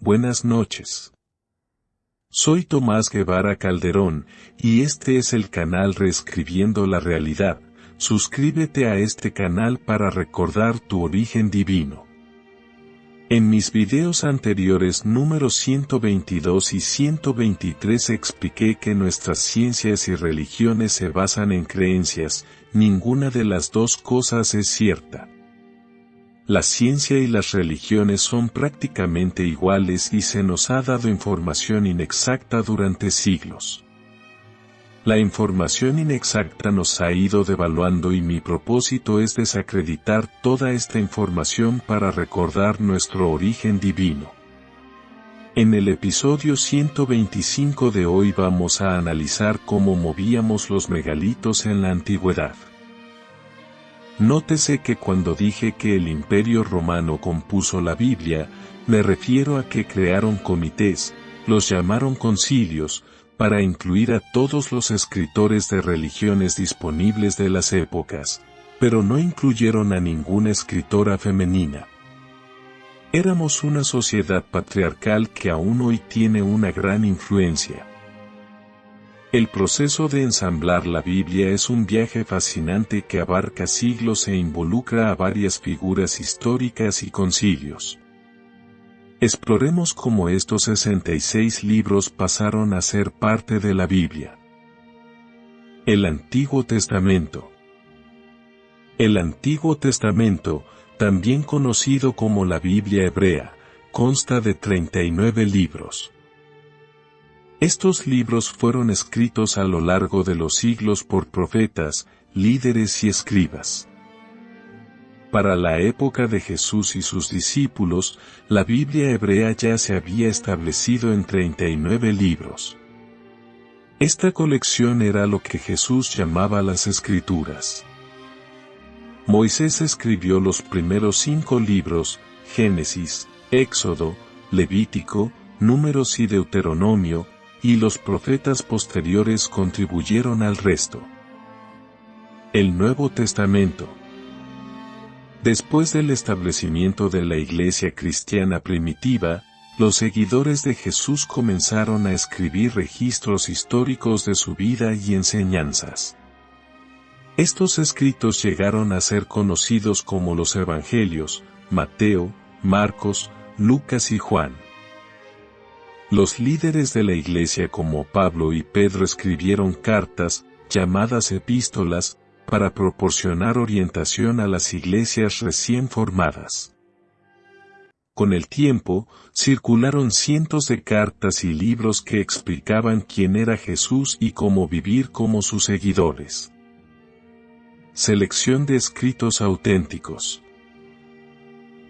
Buenas noches. Soy Tomás Guevara Calderón, y este es el canal Reescribiendo la Realidad. Suscríbete a este canal para recordar tu origen divino. En mis videos anteriores números 122 y 123 expliqué que nuestras ciencias y religiones se basan en creencias, ninguna de las dos cosas es cierta. La ciencia y las religiones son prácticamente iguales y se nos ha dado información inexacta durante siglos. La información inexacta nos ha ido devaluando y mi propósito es desacreditar toda esta información para recordar nuestro origen divino. En el episodio 125 de hoy vamos a analizar cómo movíamos los megalitos en la antigüedad. Nótese que cuando dije que el Imperio Romano compuso la Biblia, me refiero a que crearon comités, los llamaron concilios, para incluir a todos los escritores de religiones disponibles de las épocas, pero no incluyeron a ninguna escritora femenina. Éramos una sociedad patriarcal que aún hoy tiene una gran influencia. El proceso de ensamblar la Biblia es un viaje fascinante que abarca siglos e involucra a varias figuras históricas y concilios. Exploremos cómo estos 66 libros pasaron a ser parte de la Biblia. El Antiguo Testamento. El Antiguo Testamento, también conocido como la Biblia hebrea, consta de 39 libros. Estos libros fueron escritos a lo largo de los siglos por profetas, líderes y escribas. Para la época de Jesús y sus discípulos, la Biblia hebrea ya se había establecido en 39 libros. Esta colección era lo que Jesús llamaba las Escrituras. Moisés escribió los primeros 5 libros, Génesis, Éxodo, Levítico, Números y Deuteronomio, y los profetas posteriores contribuyeron al resto. El Nuevo Testamento. Después del establecimiento de la Iglesia cristiana primitiva, los seguidores de Jesús comenzaron a escribir registros históricos de su vida y enseñanzas. Estos escritos llegaron a ser conocidos como los Evangelios, Mateo, Marcos, Lucas y Juan. Los líderes de la Iglesia como Pablo y Pedro escribieron cartas, llamadas epístolas, para proporcionar orientación a las iglesias recién formadas. Con el tiempo, circularon cientos de cartas y libros que explicaban quién era Jesús y cómo vivir como sus seguidores. Selección de escritos auténticos.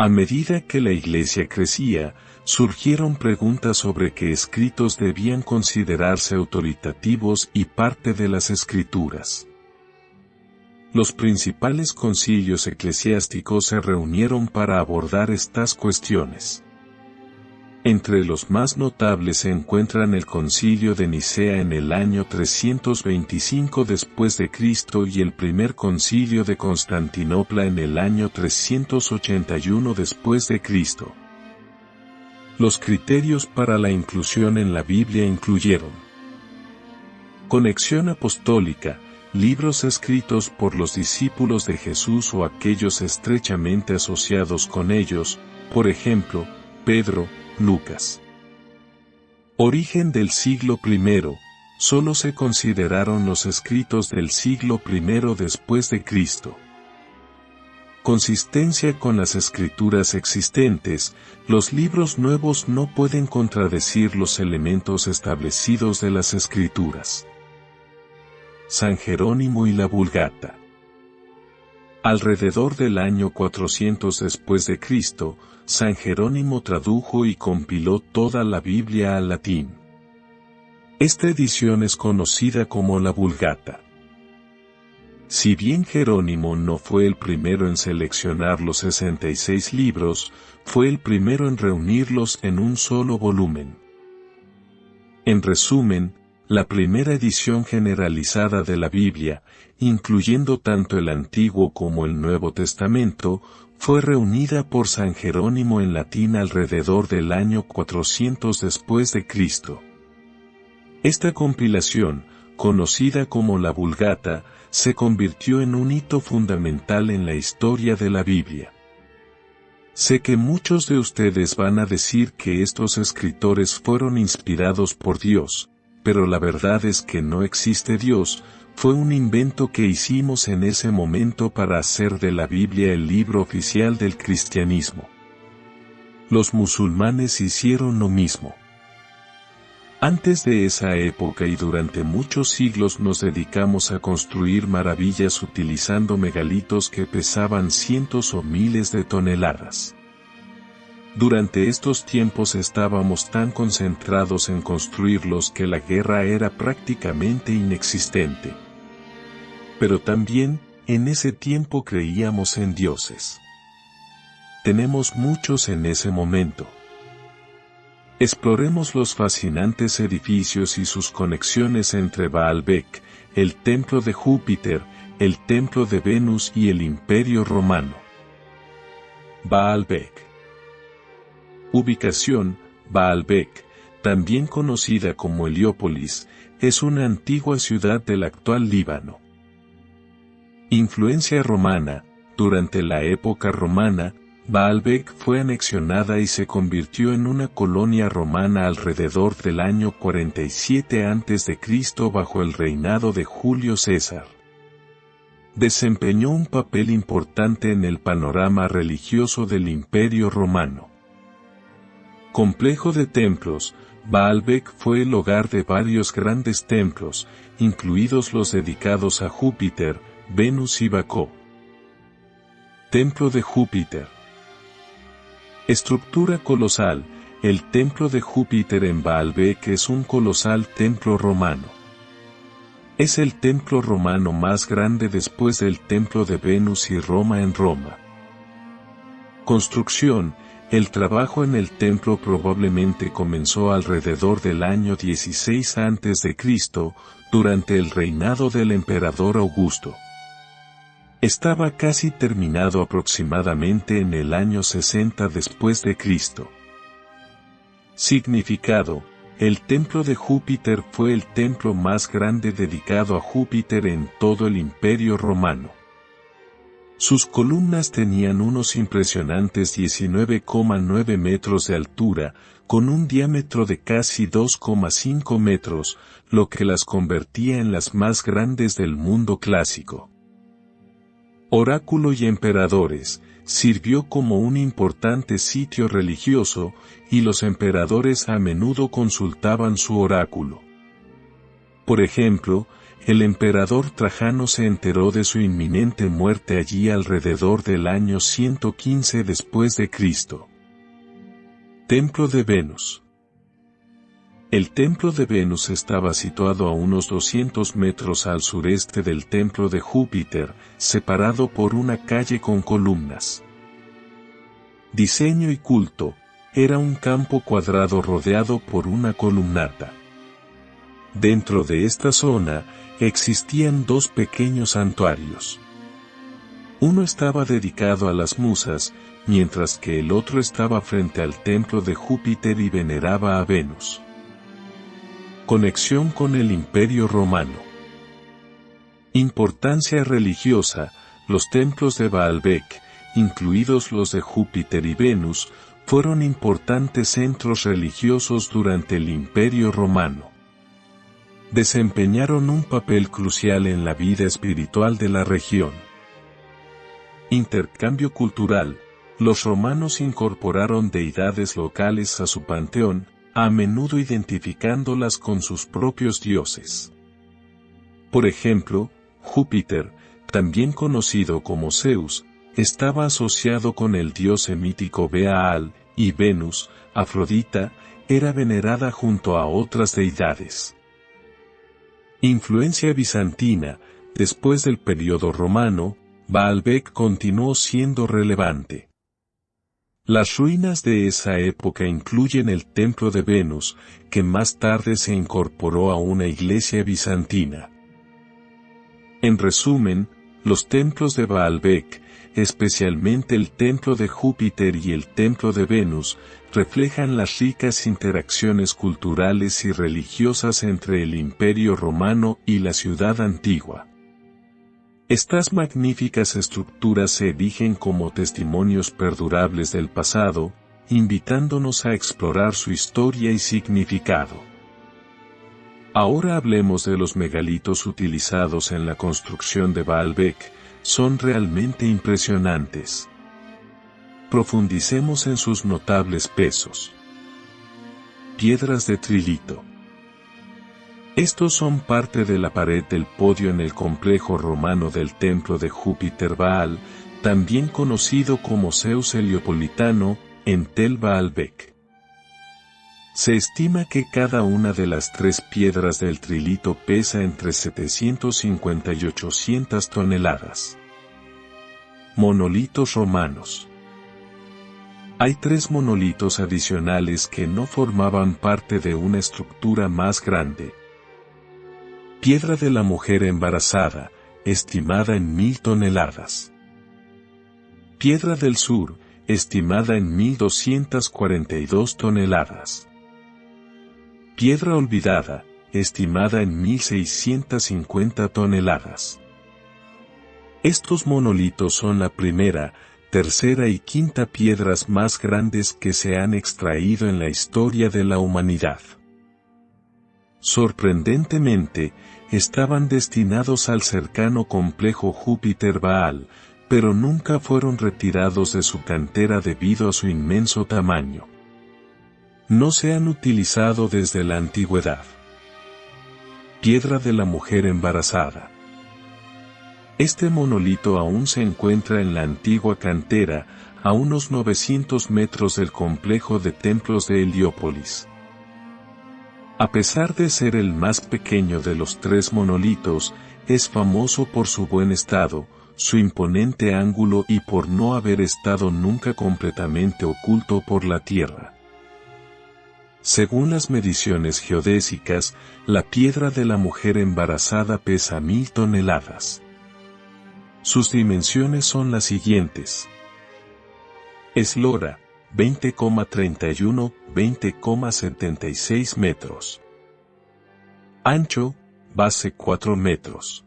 A medida que la Iglesia crecía, surgieron preguntas sobre qué escritos debían considerarse autoritativos y parte de las Escrituras. Los principales concilios eclesiásticos se reunieron para abordar estas cuestiones. Entre los más notables se encuentran el Concilio de Nicea en el año 325 después de Cristo y el primer Concilio de Constantinopla en el año 381 después de Cristo. Los criterios para la inclusión en la Biblia incluyeron conexión apostólica, libros escritos por los discípulos de Jesús o aquellos estrechamente asociados con ellos, por ejemplo, Pedro, Lucas. Origen del siglo I, solo se consideraron los escritos del siglo I después de Cristo. Consistencia con las escrituras existentes, los libros nuevos no pueden contradecir los elementos establecidos de las escrituras. San Jerónimo y la Vulgata. Alrededor del año 400 después de Cristo, San Jerónimo tradujo y compiló toda la Biblia al latín. Esta edición es conocida como la Vulgata. Si bien Jerónimo no fue el primero en seleccionar los 66 libros, fue el primero en reunirlos en un solo volumen. En resumen, la primera edición generalizada de la Biblia, incluyendo tanto el Antiguo como el Nuevo Testamento, fue reunida por San Jerónimo en latín alrededor del año 400 después de Cristo. Esta compilación, conocida como la Vulgata, se convirtió en un hito fundamental en la historia de la Biblia. Sé que muchos de ustedes van a decir que estos escritores fueron inspirados por Dios, pero la verdad es que no existe Dios, fue un invento que hicimos en ese momento para hacer de la Biblia el libro oficial del cristianismo. Los musulmanes hicieron lo mismo. Antes de esa época y durante muchos siglos nos dedicamos a construir maravillas utilizando megalitos que pesaban cientos o miles de toneladas. Durante estos tiempos estábamos tan concentrados en construirlos que la guerra era prácticamente inexistente. Pero también, en ese tiempo creíamos en dioses. Tenemos muchos en ese momento. Exploremos los fascinantes edificios y sus conexiones entre Baalbek, el templo de Júpiter, el templo de Venus y el Imperio Romano. Baalbek. Ubicación: Baalbek, también conocida como Heliópolis, es una antigua ciudad del actual Líbano. Influencia romana: durante la época romana, Baalbek fue anexionada y se convirtió en una colonia romana alrededor del año 47 a.C. bajo el reinado de Julio César. Desempeñó un papel importante en el panorama religioso del Imperio Romano. Complejo de templos: Baalbek fue el hogar de varios grandes templos, incluidos los dedicados a Júpiter, Venus y Bacó. Templo de Júpiter. Estructura colosal: el templo de Júpiter en Baalbek es un colosal templo romano. Es el templo romano más grande después del templo de Venus y Roma en Roma. Construcción: el trabajo en el templo probablemente comenzó alrededor del año 16 a.C., durante el reinado del emperador Augusto. Estaba casi terminado aproximadamente en el año 60 después de Cristo. Significado: el templo de Júpiter fue el templo más grande dedicado a Júpiter en todo el Imperio Romano. Sus columnas tenían unos impresionantes 19,9 metros de altura, con un diámetro de casi 2,5 metros, lo que las convertía en las más grandes del mundo clásico. Oráculo y emperadores: sirvió como un importante sitio religioso, y los emperadores a menudo consultaban su oráculo. Por ejemplo, el emperador Trajano se enteró de su inminente muerte allí alrededor del año 115 después de Cristo. Templo de Venus. El templo de Venus estaba situado a unos 200 metros al sureste del templo de Júpiter, separado por una calle con columnas. Diseño y culto: era un campo cuadrado rodeado por una columnata. Dentro de esta zona, existían dos pequeños santuarios. Uno estaba dedicado a las musas, mientras que el otro estaba frente al templo de Júpiter y veneraba a Venus. Conexión con el Imperio Romano. Importancia religiosa: los templos de Baalbek, incluidos los de Júpiter y Venus, fueron importantes centros religiosos durante el Imperio Romano. Desempeñaron un papel crucial en la vida espiritual de la región. Intercambio cultural: los romanos incorporaron deidades locales a su panteón, a menudo identificándolas con sus propios dioses. Por ejemplo, Júpiter, también conocido como Zeus, estaba asociado con el dios semítico Baal, y Venus, Afrodita, era venerada junto a otras deidades. Influencia bizantina: después del período romano, Baalbek continuó siendo relevante. Las ruinas de esa época incluyen el templo de Venus, que más tarde se incorporó a una iglesia bizantina. En resumen, los templos de Baalbek, especialmente el templo de Júpiter y el templo de Venus, reflejan las ricas interacciones culturales y religiosas entre el Imperio Romano y la ciudad antigua. Estas magníficas estructuras se erigen como testimonios perdurables del pasado, invitándonos a explorar su historia y significado. Ahora hablemos de los megalitos utilizados en la construcción de Baalbek. Son realmente impresionantes. Profundicemos en sus notables pesos. Piedras de trilito. Estos son parte de la pared del podio en el complejo romano del templo de Júpiter Baal, también conocido como Zeus Heliopolitano, en Tel Baalbek. Se estima que cada una de las 3 piedras del trilito pesa entre 750 y 800 toneladas. Monolitos romanos. Hay 3 monolitos adicionales que no formaban parte de una estructura más grande. Piedra de la mujer embarazada, estimada en 1000 toneladas. Piedra del sur, estimada en 1242 toneladas. Piedra olvidada, estimada en 1650 toneladas. Estos monolitos son la primera, tercera y quinta piedras más grandes que se han extraído en la historia de la humanidad. Sorprendentemente, estaban destinados al cercano complejo Júpiter Baal, pero nunca fueron retirados de su cantera debido a su inmenso tamaño. No se han utilizado desde la antigüedad. Piedra de la mujer embarazada. Este monolito aún se encuentra en la antigua cantera, a unos 900 metros del complejo de templos de Heliópolis. A pesar de ser el más pequeño de los 3 monolitos, es famoso por su buen estado, su imponente ángulo y por no haber estado nunca completamente oculto por la tierra. Según las mediciones geodésicas, la piedra de la mujer embarazada pesa 1000 toneladas. Sus dimensiones son las siguientes. Eslora, 20,31, 20,76 metros. Ancho, base 4 metros.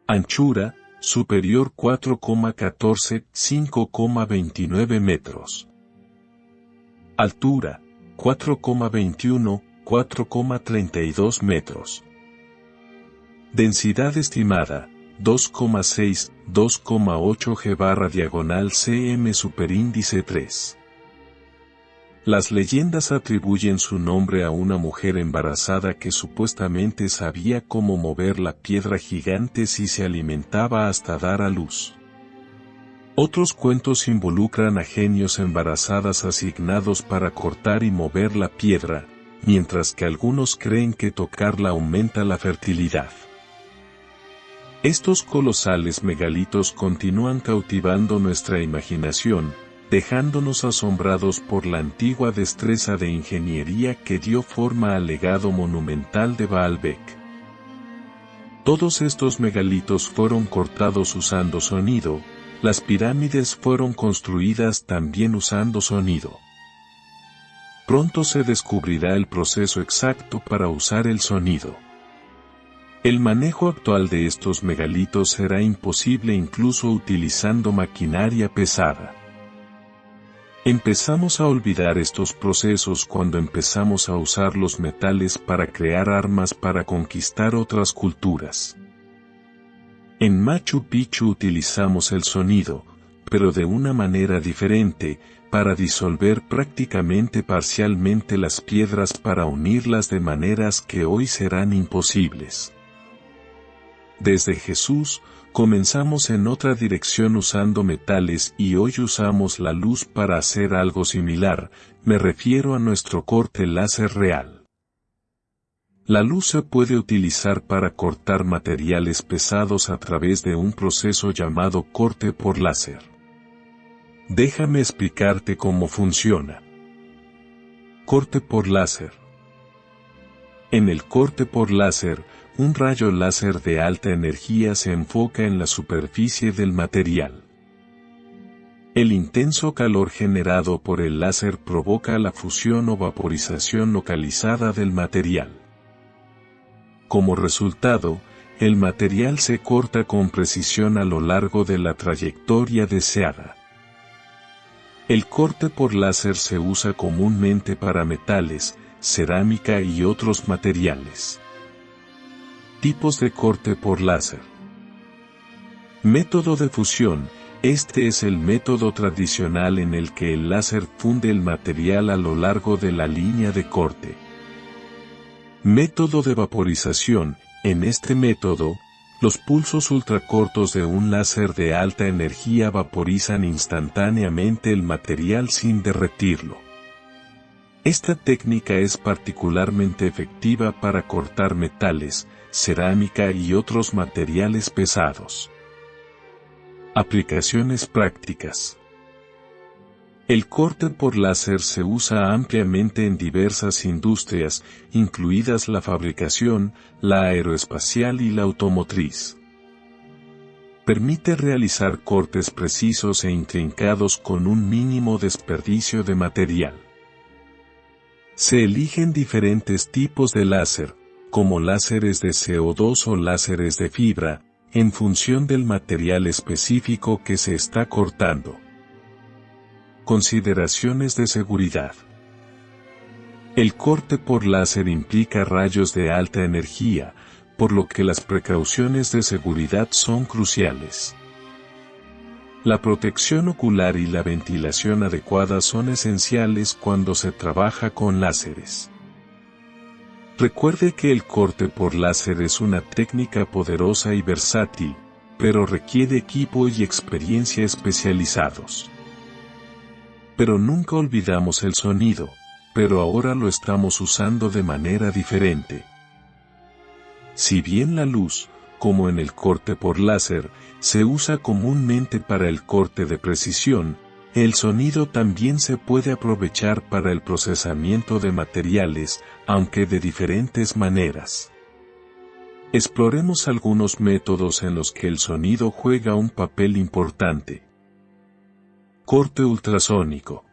Anchura, superior 4,14, 5,29 metros. Altura, 4,21, 4,32 metros. Densidad estimada, 2,6, 2,8 G/diagonal cm superíndice 3. Las leyendas atribuyen su nombre a una mujer embarazada que supuestamente sabía cómo mover la piedra gigante si se alimentaba hasta dar a luz. Otros cuentos involucran a genios embarazadas asignados para cortar y mover la piedra, mientras que algunos creen que tocarla aumenta la fertilidad. Estos colosales megalitos continúan cautivando nuestra imaginación, dejándonos asombrados por la antigua destreza de ingeniería que dio forma al legado monumental de Baalbek. Todos estos megalitos fueron cortados usando sonido. Las pirámides fueron construidas también usando sonido. Pronto se descubrirá el proceso exacto para usar el sonido. El manejo actual de estos megalitos será imposible incluso utilizando maquinaria pesada. Empezamos a olvidar estos procesos cuando empezamos a usar los metales para crear armas para conquistar otras culturas. En Machu Picchu utilizamos el sonido, pero de una manera diferente, para disolver prácticamente parcialmente las piedras para unirlas de maneras que hoy serán imposibles. Desde Jesús, comenzamos en otra dirección usando metales y hoy usamos la luz para hacer algo similar, me refiero a nuestro corte láser real. La luz se puede utilizar para cortar materiales pesados a través de un proceso llamado corte por láser. Déjame explicarte cómo funciona. Corte por láser. En el corte por láser, un rayo láser de alta energía se enfoca en la superficie del material. El intenso calor generado por el láser provoca la fusión o vaporización localizada del material. Como resultado, el material se corta con precisión a lo largo de la trayectoria deseada. El corte por láser se usa comúnmente para metales, cerámica y otros materiales. Tipos de corte por láser. Método de fusión. Este es el método tradicional en el que el láser funde el material a lo largo de la línea de corte. Método de vaporización. En este método, los pulsos ultracortos de un láser de alta energía vaporizan instantáneamente el material sin derretirlo. Esta técnica es particularmente efectiva para cortar metales, cerámica y otros materiales pesados. Aplicaciones prácticas. El corte por láser se usa ampliamente en diversas industrias, incluidas la fabricación, la aeroespacial y la automotriz. Permite realizar cortes precisos e intrincados con un mínimo desperdicio de material. Se eligen diferentes tipos de láser, como láseres de CO2 o láseres de fibra, en función del material específico que se está cortando. Consideraciones de seguridad. El corte por láser implica rayos de alta energía, por lo que las precauciones de seguridad son cruciales. La protección ocular y la ventilación adecuada son esenciales cuando se trabaja con láseres. Recuerde que el corte por láser es una técnica poderosa y versátil, pero requiere equipo y experiencia especializados. Pero nunca olvidamos el sonido, pero ahora lo estamos usando de manera diferente. Si bien la luz, como en el corte por láser, se usa comúnmente para el corte de precisión, el sonido también se puede aprovechar para el procesamiento de materiales, aunque de diferentes maneras. Exploremos algunos métodos en los que el sonido juega un papel importante. Corte ultrasónico.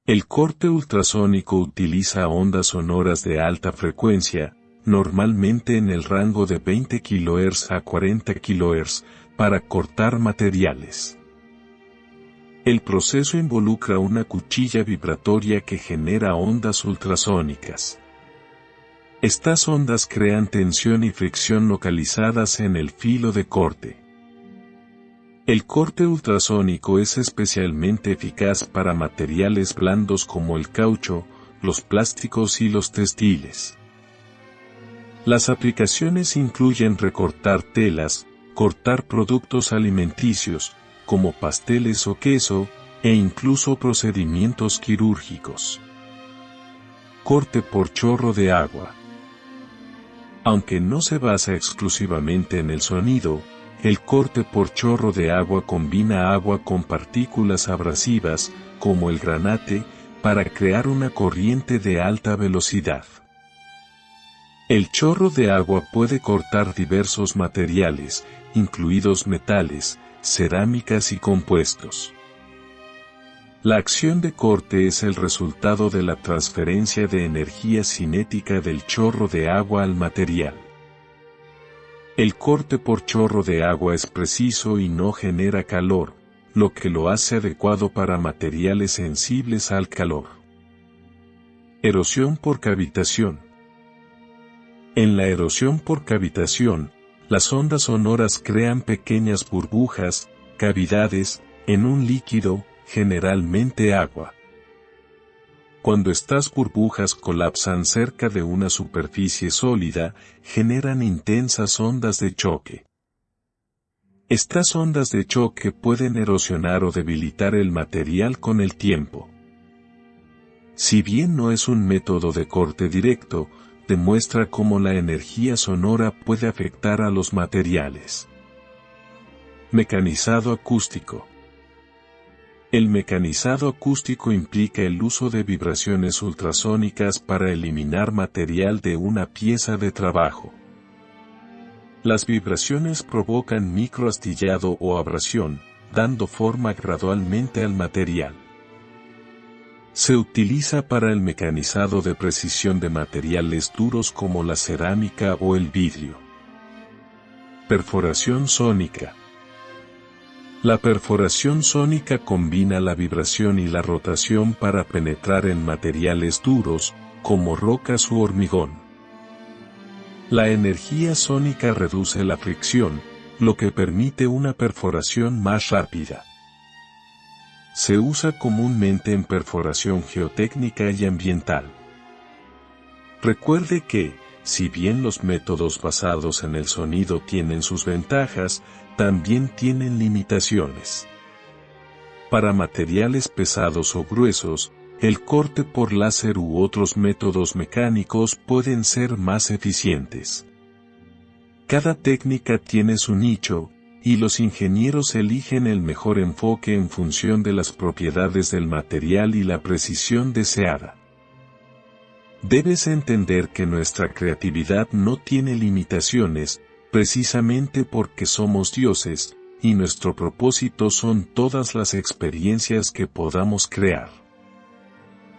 El corte ultrasónico utiliza ondas sonoras de alta frecuencia, normalmente en el rango de 20 kHz a 40 kHz, para cortar materiales. El proceso involucra una cuchilla vibratoria que genera ondas ultrasónicas. Estas ondas crean tensión y fricción localizadas en el filo de corte. El corte ultrasónico es especialmente eficaz para materiales blandos como el caucho, los plásticos y los textiles. Las aplicaciones incluyen recortar telas, cortar productos alimenticios, como pasteles o queso, e incluso procedimientos quirúrgicos. Corte por chorro de agua. Aunque no se basa exclusivamente en el sonido, el corte por chorro de agua combina agua con partículas abrasivas, como el granate, para crear una corriente de alta velocidad. El chorro de agua puede cortar diversos materiales, incluidos metales, cerámicas y compuestos. La acción de corte es el resultado de la transferencia de energía cinética del chorro de agua al material. El corte por chorro de agua es preciso y no genera calor, lo que lo hace adecuado para materiales sensibles al calor. Erosión por cavitación. En la erosión por cavitación, las ondas sonoras crean pequeñas burbujas, cavidades, en un líquido, generalmente agua. Cuando estas burbujas colapsan cerca de una superficie sólida, generan intensas ondas de choque. Estas ondas de choque pueden erosionar o debilitar el material con el tiempo. Si bien no es un método de corte directo, demuestra cómo la energía sonora puede afectar a los materiales. Mecanizado acústico. El mecanizado acústico implica el uso de vibraciones ultrasónicas para eliminar material de una pieza de trabajo. Las vibraciones provocan microastillado o abrasión, dando forma gradualmente al material. Se utiliza para el mecanizado de precisión de materiales duros como la cerámica o el vidrio. Perforación sónica. La perforación sónica combina la vibración y la rotación para penetrar en materiales duros, como rocas u hormigón. La energía sónica reduce la fricción, lo que permite una perforación más rápida. Se usa comúnmente en perforación geotécnica y ambiental. Recuerde que, si bien los métodos basados en el sonido tienen sus ventajas, también tienen limitaciones. Para materiales pesados o gruesos, el corte por láser u otros métodos mecánicos pueden ser más eficientes. Cada técnica tiene su nicho, y los ingenieros eligen el mejor enfoque en función de las propiedades del material y la precisión deseada. Debes entender que nuestra creatividad no tiene limitaciones, precisamente porque somos dioses, y nuestro propósito son todas las experiencias que podamos crear.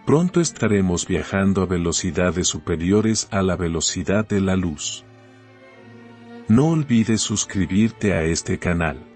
Pronto estaremos viajando a velocidades superiores a la velocidad de la luz. No olvides suscribirte a este canal.